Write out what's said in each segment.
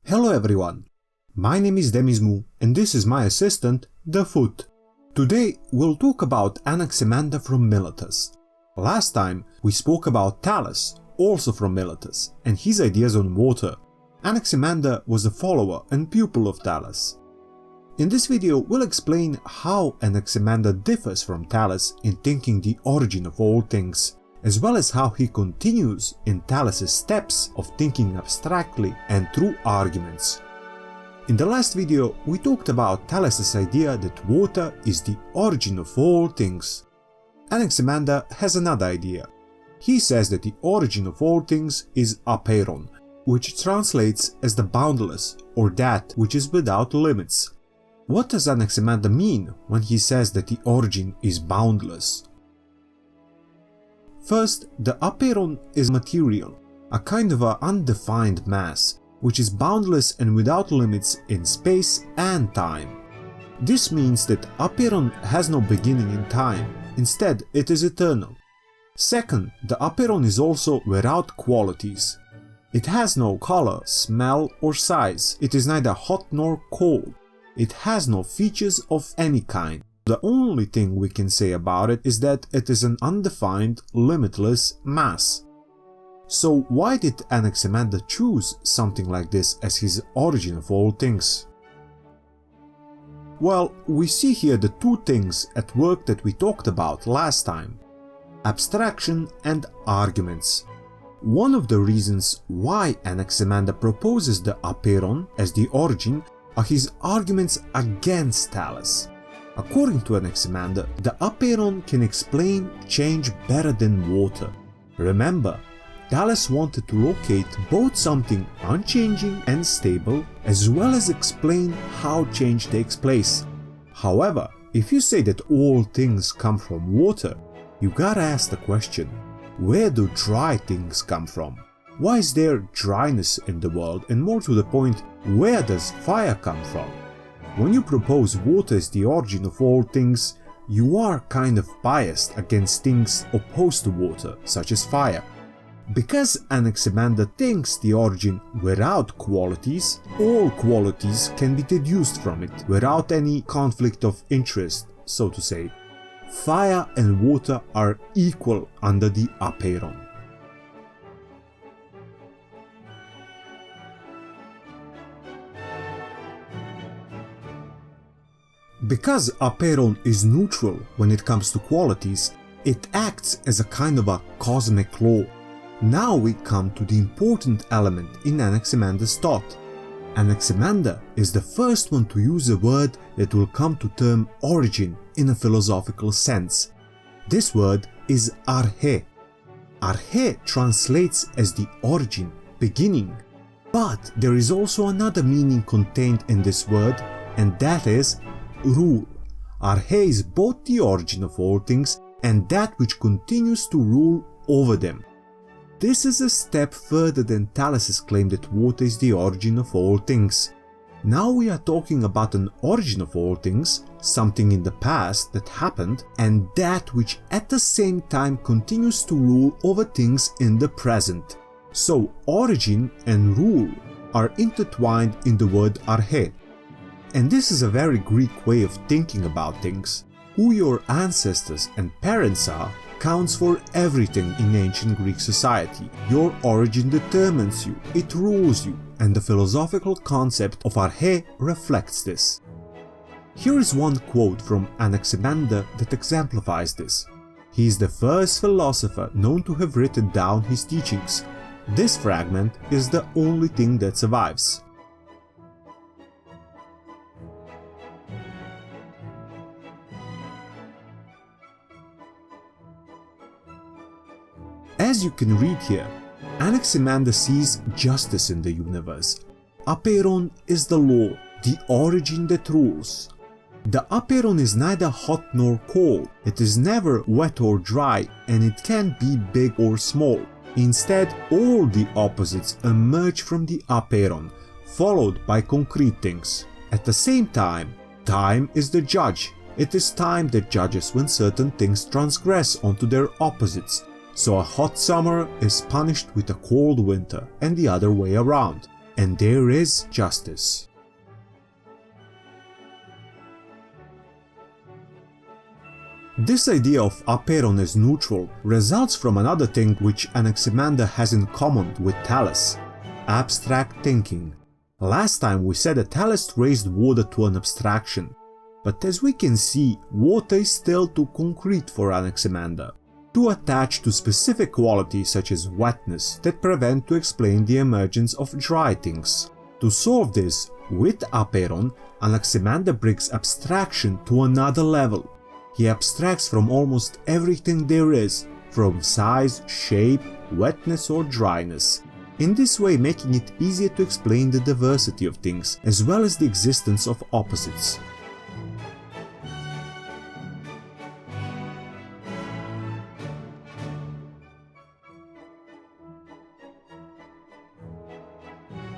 Hello everyone, my name is Demismu and this is my assistant, the Foot. Today we'll talk about Anaximander from Miletus. Last time we spoke about Thales, also from Miletus, and his ideas on water. Anaximander was a follower and pupil of Thales. In this video we'll explain how Anaximander differs from Thales in thinking the origin of all things, as well as how he continues in Thales' steps of thinking abstractly and through arguments. In the last video we talked about Thales' idea that water is the origin of all things. Anaximander has another idea. He says that the origin of all things is Apeiron, which translates as the boundless, or that which is without limits. What does Anaximander mean when he says that the origin is boundless? First, the Apeiron is material, a kind of an undefined mass, which is boundless and without limits in space and time. This means that Apeiron has no beginning in time, instead it is eternal. Second, the Apeiron is also without qualities. It has no color, smell or size, it is neither hot nor cold. It has no features of any kind. The only thing we can say about it is that it is an undefined, limitless mass. So why did Anaximander choose something like this as his origin of all things? Well, we see here the two things at work that we talked about last time: abstraction and arguments. One of the reasons why Anaximander proposes the Apeiron as the origin are his arguments against Thales. According to Anaximander, the Apeiron can explain change better than water. Remember, Thales wanted to locate both something unchanging and stable, as well as explain how change takes place. However, if you say that all things come from water, you gotta ask the question, where do dry things come from? Why is there dryness in the world, and more to the point, where does fire come from? When you propose water as the origin of all things, you are kind of biased against things opposed to water, such as fire. Because Anaximander thinks the origin without qualities, all qualities can be deduced from it without any conflict of interest, so to say. Fire and water are equal under the Apeiron. Because Apeiron is neutral when it comes to qualities, it acts as a kind of a cosmic law. Now we come to the important element in Anaximander's thought. Anaximander is the first one to use a word that will come to term origin in a philosophical sense. This word is Arche. Arche translates as the origin, beginning. But there is also another meaning contained in this word, and that is rule. Arche is both the origin of all things and that which continues to rule over them. This is a step further than Thales' claim that water is the origin of all things. Now we are talking about an origin of all things, something in the past that happened, and that which at the same time continues to rule over things in the present. So origin and rule are intertwined in the word arche. And this is a very Greek way of thinking about things. Who your ancestors and parents are counts for everything in ancient Greek society. Your origin determines you, it rules you, and the philosophical concept of arche reflects this. Here is one quote from Anaximander that exemplifies this. He is the first philosopher known to have written down his teachings. This fragment is the only thing that survives. As you can read here, Anaximander sees justice in the universe. Apeiron is the law, the origin that rules. The Apeiron is neither hot nor cold, it is never wet or dry, and it can't be big or small. Instead, all the opposites emerge from the Apeiron, followed by concrete things. At the same time, time is the judge. It is time that judges when certain things transgress onto their opposites. So a hot summer is punished with a cold winter and the other way around, and there is justice. This idea of Apeiron as neutral results from another thing which Anaximander has in common with Thales: abstract thinking. Last time we said that Thales raised water to an abstraction, but as we can see, water is still too concrete for Anaximander, too attached to specific qualities such as wetness that prevent to explain the emergence of dry things. To solve this, with Apeiron, Anaximander brings abstraction to another level. He abstracts from almost everything there is, from size, shape, wetness or dryness, in this way making it easier to explain the diversity of things, as well as the existence of opposites.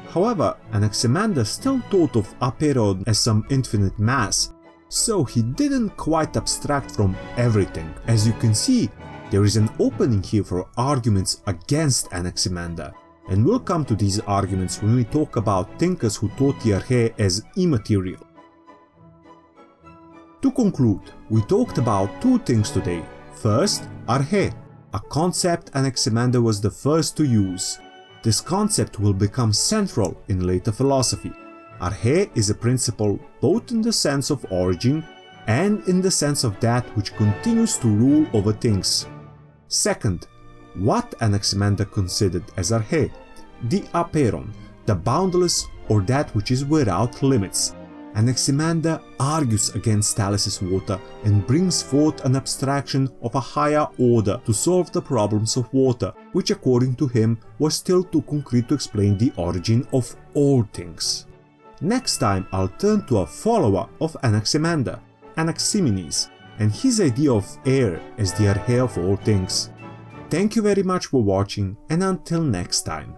However, Anaximander still thought of Apeiron as some infinite mass, so he didn't quite abstract from everything. As you can see, there is an opening here for arguments against Anaximander, and we'll come to these arguments when we talk about thinkers who thought the Arche as immaterial. To conclude, we talked about two things today. First, Arche, a concept Anaximander was the first to use. This concept will become central in later philosophy. Arche is a principle both in the sense of origin and in the sense of that which continues to rule over things. Second, what Anaximander considered as Arche: the Apeiron, the boundless or that which is without limits. Anaximander argues against Thales' water and brings forth an abstraction of a higher order to solve the problems of water, which according to him was still too concrete to explain the origin of all things. Next time I'll turn to a follower of Anaximander, Anaximenes, and his idea of air as the Arche of all things. Thank you very much for watching, and until next time.